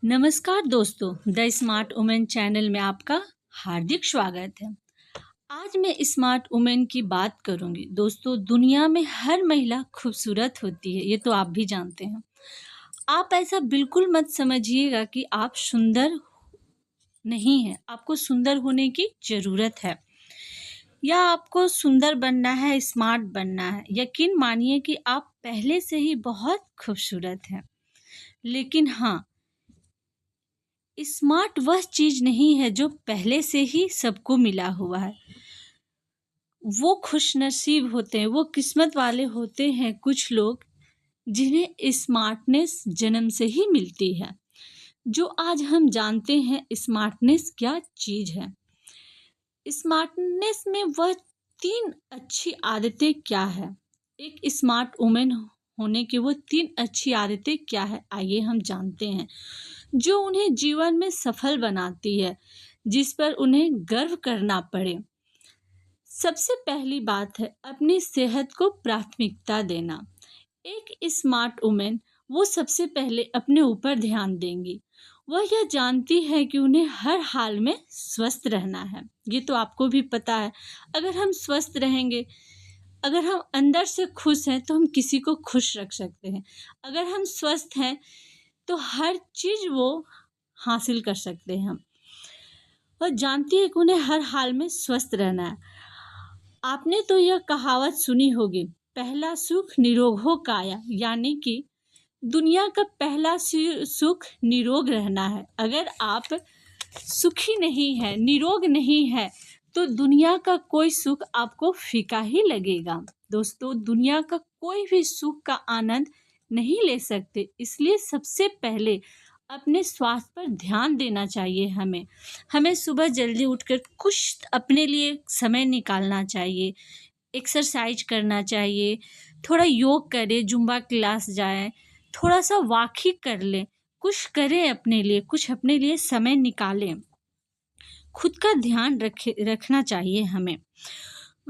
नमस्कार दोस्तों, the smart women channel में आपका हार्दिक स्वागत है। आज मैं स्मार्ट वुमेन की बात करूंगी। दोस्तों, दुनिया में हर महिला खूबसूरत होती है, ये तो आप भी जानते हैं। आप ऐसा बिल्कुल मत समझिएगा कि आप सुंदर नहीं हैं। आपको सुंदर होने की ज़रूरत है या आपको सुंदर बनना है, स्मार्ट बनना है। यकीन मानिए कि आप पहले से ही बहुत खूबसूरत हैं। लेकिन हाँ, स्मार्ट वह चीज़ नहीं है जो पहले से ही सबको मिला हुआ है। वो खुशनसीब होते हैं, वो किस्मत वाले होते हैं कुछ लोग जिन्हें स्मार्टनेस जन्म से ही मिलती है। जो आज हम जानते हैं स्मार्टनेस क्या चीज़ है। स्मार्टनेस में वह 3 अच्छी आदतें क्या है? एक स्मार्ट वुमेन होने की वो 3 अच्छी आदतें क्या है? आइए हम जानते हैं। जो उन्हें जीवन में सफल बनाती है, जिस पर उन्हें गर्व करना पड़े। सबसे पहली बात है अपनी सेहत को प्राथमिकता देना। एक स्मार्ट वुमेन वो सबसे पहले अपने ऊपर ध्यान देंगी। वह यह जानती है कि उन्हें हर हाल में स्वस्थ रहना है। ये तो आपको भी पता है। अगर हम स्वस्थ रहेंगे, अगर हम अंदर से खुश हैं तो हम किसी को खुश रख सकते हैं। अगर हम स्वस्थ हैं तो हर चीज़ वो हासिल कर सकते हैं हम। और जानती है कि उन्हें हर हाल में स्वस्थ रहना है। आपने तो यह कहावत सुनी होगी, पहला सुख निरोगो काया, यानी कि दुनिया का पहला सुख निरोग रहना है। अगर आप सुखी नहीं है, निरोग नहीं है, तो दुनिया का कोई सुख आपको फीका ही लगेगा। दोस्तों, दुनिया का कोई भी सुख का आनंद नहीं ले सकते। इसलिए सबसे पहले अपने स्वास्थ्य पर ध्यान देना चाहिए हमें। हमें सुबह जल्दी उठकर कुछ अपने लिए समय निकालना चाहिए। एक्सरसाइज करना चाहिए, थोड़ा योग करें, जुम्बा क्लास जाएँ, थोड़ा-सा वॉक ही कर लें, कुछ करें अपने लिए, कुछ अपने लिए समय निकालें। खुद का ध्यान रखना चाहिए हमें।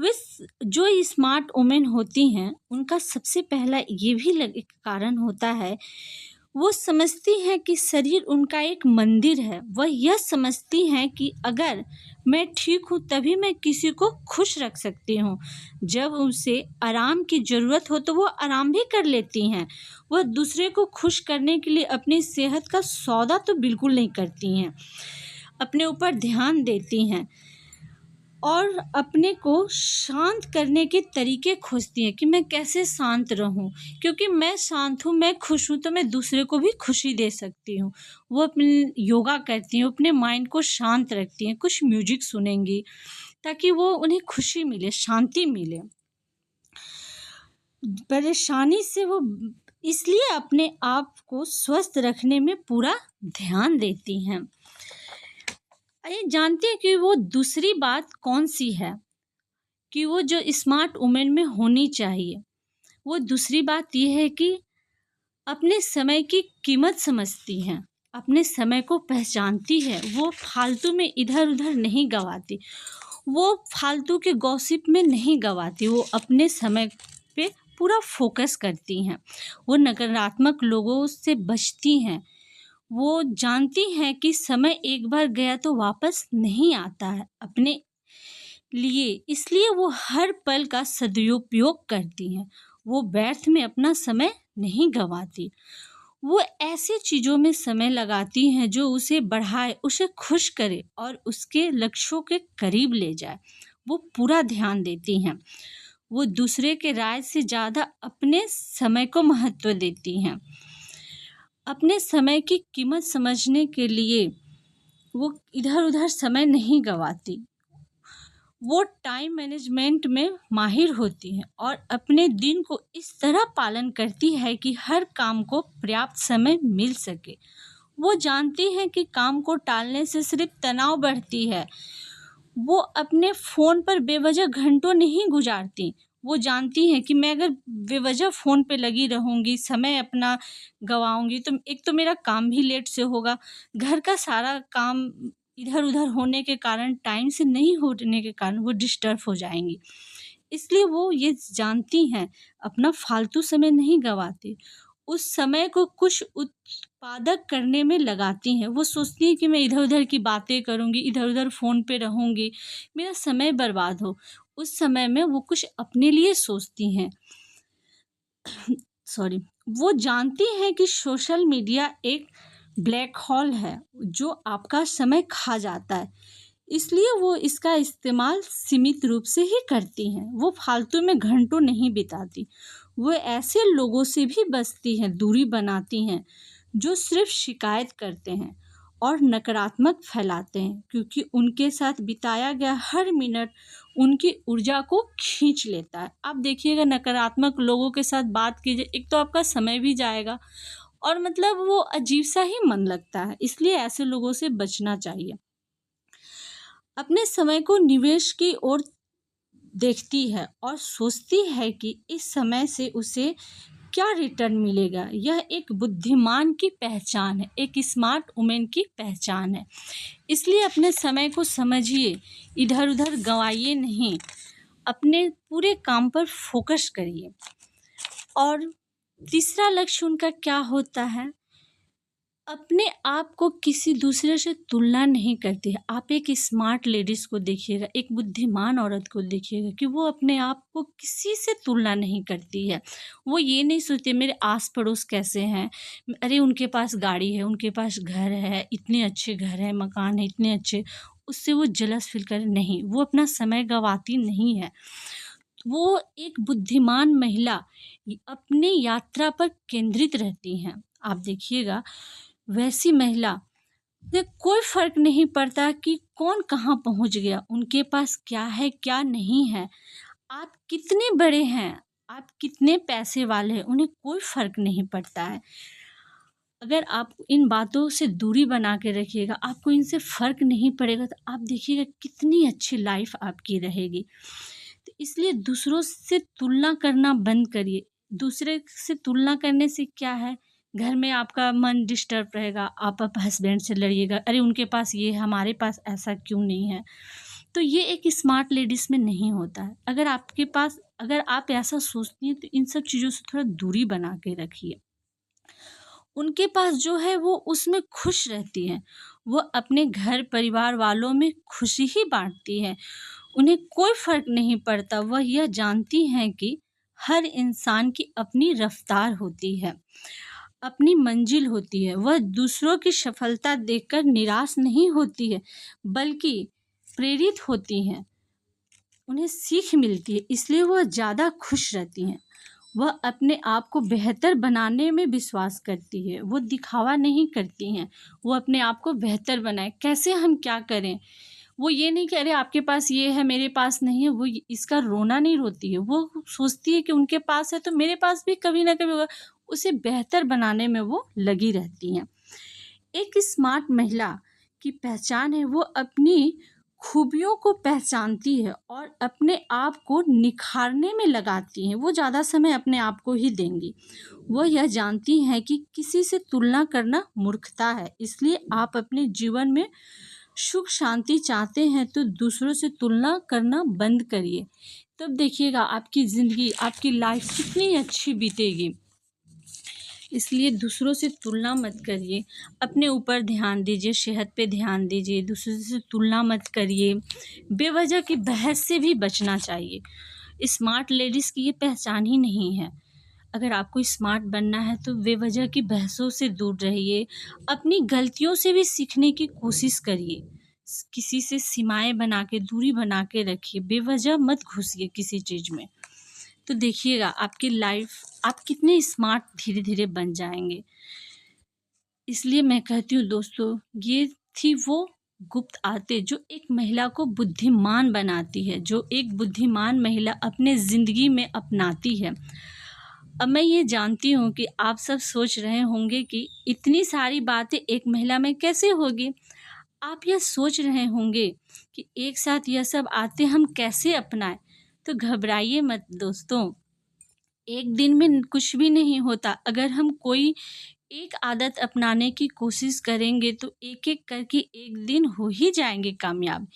विस जो स्मार्ट वुमेन होती हैं, उनका सबसे पहला ये भी एक कारण होता है, वो समझती हैं कि शरीर उनका एक मंदिर है। वह यह समझती हैं कि अगर मैं ठीक हूँ तभी मैं किसी को खुश रख सकती हूँ। जब उसे आराम की ज़रूरत हो तो वो आराम भी कर लेती हैं। वह दूसरे को खुश करने के लिए अपनी सेहत का सौदा तो बिल्कुल नहीं करती हैं। अपने ऊपर ध्यान देती हैं और अपने को शांत करने के तरीके खोजती हैं कि मैं कैसे शांत रहूं, क्योंकि मैं शांत हूँ, मैं खुश हूँ, तो मैं दूसरे को भी खुशी दे सकती हूँ। वो अपने योगा करती हैं, अपने माइंड को शांत रखती हैं, कुछ म्यूजिक सुनेंगी ताकि वो उन्हें खुशी मिले, शांति मिले। परेशानी से वो इसलिए अपने आप को स्वस्थ रखने में पूरा ध्यान देती हैं। ये जानती हैं कि वो दूसरी बात कौन सी है कि वो जो स्मार्ट वुमेन में होनी चाहिए। वो दूसरी बात ये है कि अपने समय की कीमत समझती हैं, अपने समय को पहचानती है। वो फालतू में इधर-उधर नहीं गवाती, वो फालतू के गॉसिप में नहीं गवाती, वो अपने समय पे पूरा फ़ोकस करती हैं। वो नकारात्मक लोगों से बचती हैं। वो जानती हैं कि समय एक बार गया तो वापस नहीं आता है अपने लिए, इसलिए वो हर पल का सदुपयोग करती हैं। वो व्यर्थ में अपना समय नहीं गंवाती। वो ऐसी चीज़ों में समय लगाती हैं जो उसे बढ़ाए, उसे खुश करे और उसके लक्ष्यों के करीब ले जाए। वो पूरा ध्यान देती हैं। वो दूसरे के राय से ज़्यादा अपने समय को महत्व देती हैं। अपने समय की कीमत समझने के लिए वो इधर-उधर समय नहीं गंवाती। वो टाइम मैनेजमेंट में माहिर होती हैं और अपने दिन को इस तरह पालन करती है कि हर काम को पर्याप्त समय मिल सके। वो जानती हैं कि काम को टालने से सिर्फ तनाव बढ़ती है। वो अपने फ़ोन पर बेवजह घंटों नहीं गुजारती। वो जानती हैं कि मैं अगर बेवजह फ़ोन पे लगी रहूँगी, समय अपना गँवाऊँगी, तो एक तो मेरा काम भी लेट से होगा, घर का सारा काम इधर-उधर होने के कारण, टाइम से नहीं होने के कारण वो डिस्टर्ब हो जाएँगी। इसलिए वो ये जानती हैं, अपना फालतू समय नहीं गँवाती। उस समय को कुछ उत्पादक करने में लगाती हैं। वो सोचती हैं कि मैं इधर-उधर की बातें करूँगी, इधर-उधर फ़ोन पे रहूँगी, मेरा समय बर्बाद हो। उस समय में वो कुछ अपने लिए सोचती हैं। सॉरी। वो जानती हैं कि सोशल मीडिया एक ब्लैक होल है, जो आपका समय खा जाता है। इसलिए वो इसका इस्तेमाल सीमित रूप से ही करती हैं। वो फालतू में घंटों नहीं बिताती। वो ऐसे लोगों से भी बचती हैं, दूरी बनाती हैं, जो सिर्फ़ शिकायत करते हैं और नकारात्मक फैलाते हैं, क्योंकि उनके साथ बिताया गया हर मिनट उनकी ऊर्जा को खींच लेता है। आप देखिएगा, नकारात्मक लोगों के साथ बात कीजिए, एक तो आपका समय भी जाएगा और मतलब वो अजीब-सा ही मन लगता है। इसलिए ऐसे लोगों से बचना चाहिए। अपने समय को निवेश की ओर देखती है और सोचती है कि इस समय से उसे क्या रिटर्न मिलेगा। यह एक बुद्धिमान की पहचान है, एक स्मार्ट वुमन की पहचान है। इसलिए अपने समय को समझिए, इधर-उधर गँवाइए नहीं, अपने पूरे काम पर फ़ोकस करिए। और तीसरा लक्ष्य उनका क्या होता है? अपने आप को किसी दूसरे से तुलना नहीं करती है। आप एक स्मार्ट लेडीज़ को देखिएगा, एक बुद्धिमान औरत को देखिएगा कि वो अपने आप को किसी से तुलना नहीं करती है। वो ये नहीं सोचती मेरे आस-पड़ोस कैसे हैं, अरे उनके पास गाड़ी है, उनके पास घर है, इतने अच्छे घर हैं, मकान है, इतने अच्छे, उससे वो जेलस फ़ील करे, नहीं, वो अपना समय गँवाती नहीं है। वो एक बुद्धिमान महिला अपनी यात्रा पर केंद्रित रहती हैं। आप देखिएगा, वैसी महिला से कोई फ़र्क नहीं पड़ता कि कौन कहाँ पहुँच गया, उनके पास क्या है, क्या नहीं है। आप कितने बड़े हैं, आप कितने पैसे वाले हैं, उन्हें कोई फ़र्क नहीं पड़ता है। अगर आप इन बातों से दूरी बना के रखिएगा, आपको इनसे फ़र्क नहीं पड़ेगा, तो आप देखिएगा कितनी अच्छी लाइफ़ आपकी रहेगी। तो इसलिए दूसरों से तुलना करना बंद करिए। दूसरे से तुलना करने से क्या है, घर में आपका मन डिस्टर्ब रहेगा, आप हस्बैंड से लड़िएगा, अरे उनके पास ये है, हमारे पास ऐसा क्यों नहीं है। तो ये एक स्मार्ट लेडीज़ में नहीं होता है। अगर आप ऐसा सोचती हैं, तो इन सब चीज़ों से थोड़ा दूरी बना के रखिए। उनके पास जो है वो उसमें खुश रहती हैं। वो अपने घर परिवार वालों में खुशी ही बाँटती हैं। उन्हें कोई फ़र्क नहीं पड़ता, वह यह जानती हैं कि हर इंसान की अपनी रफ़्तार होती है, अपनी मंज़िल होती है। वह दूसरों की सफलता देखकर निराश नहीं होती है, बल्कि प्रेरित होती हैं। उन्हें सीख मिलती है, इसलिए वह ज़्यादा खुश रहती हैं। वह अपने आप को बेहतर बनाने में विश्वास करती है, वो दिखावा नहीं करती हैं, वो अपने आप को बेहतर बनाएँ। कैसे हम क्या करें? वो ये नहीं कि अरे आपके पास ये है, मेरे पास नहीं है, वो इसका रोना नहीं रोती है। वो सोचती है कि उनके पास है तो मेरे पास भी कभी न कभी होगा। उसे बेहतर बनाने में वो लगी रहती हैं। एक स्मार्ट महिला की पहचान है, वो अपनी खूबियों को पहचानती है और अपने आप को निखारने में लगाती हैं। वो ज़्यादा समय अपने आप को ही देंगी। वो यह जानती हैं कि किसी से तुलना करना मूर्खता है। इसलिए आप अपने जीवन में सुख शांति चाहते हैं तो दूसरों से तुलना करना बंद करिए। तब देखिएगा आपकी ज़िंदगी, आपकी लाइफ कितनी अच्छी बीतेगी। इसलिए दूसरों से तुलना मत करिए, अपने ऊपर ध्यान दीजिए, सेहत पे ध्यान दीजिए, दूसरों से तुलना मत करिए। बेवजह की बहस से भी बचना चाहिए। स्मार्ट लेडीज़ की ये पहचान ही नहीं है। अगर आपको स्मार्ट बनना है तो बेवजह की बहसों से दूर रहिए, अपनी गलतियों से भी सीखने की कोशिश करिए। किसी से सीमाएँ बना के, दूरी बना के रखिए, बेवजह मत घुसिए किसी चीज़ में। तो देखिएगा आपकी लाइफ, आप कितने स्मार्ट धीरे-धीरे बन जाएँगे। इसलिए मैं कहती हूँ दोस्तों, ये थी वो गुप्त आदतें जो एक महिला को बुद्धिमान बनाती है, जो एक बुद्धिमान महिला अपने ज़िंदगी में अपनाती है। अब मैं ये जानती हूँ कि आप सब सोच रहे होंगे कि इतनी सारी बातें एक महिला में कैसे होगी? आप यह सोच रहे होंगे कि एक साथ यह सब आदतें हम कैसे अपनाएँ? तो घबराइए मत दोस्तों, एक दिन में कुछ भी नहीं होता। अगर हम कोई एक आदत अपनाने की कोशिश करेंगे तो एक-एक करके एक दिन हो ही जाएँगे कामयाब।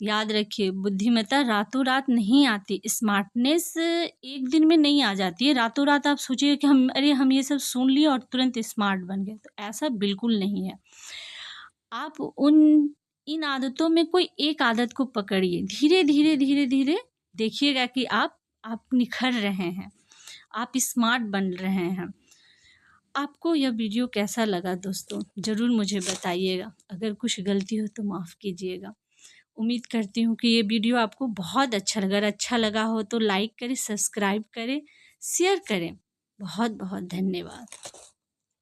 याद रखिए, बुद्धिमत्ता रातों रात नहीं आती, स्मार्टनेस एक दिन में नहीं आ जाती है। रातों रात आप सोचिए कि हम ये सब सुन लिए और तुरंत स्मार्ट बन गए, तो ऐसा बिल्कुल नहीं है। आप उन इन आदतों में कोई एक आदत को पकड़िए, धीरे धीरे धीरे धीरे देखिएगा कि आप निखर रहे हैं, आप स्मार्ट बन रहे हैं। आपको यह वीडियो कैसा लगा दोस्तों, ज़रूर मुझे बताइएगा। अगर कुछ गलती हो तो माफ़ कीजिएगा। उम्मीद करती हूँ कि ये वीडियो आपको बहुत अच्छा लगा। अगर अच्छा लगा हो तो लाइक करें, सब्सक्राइब करें, शेयर करें। बहुत बहुत धन्यवाद।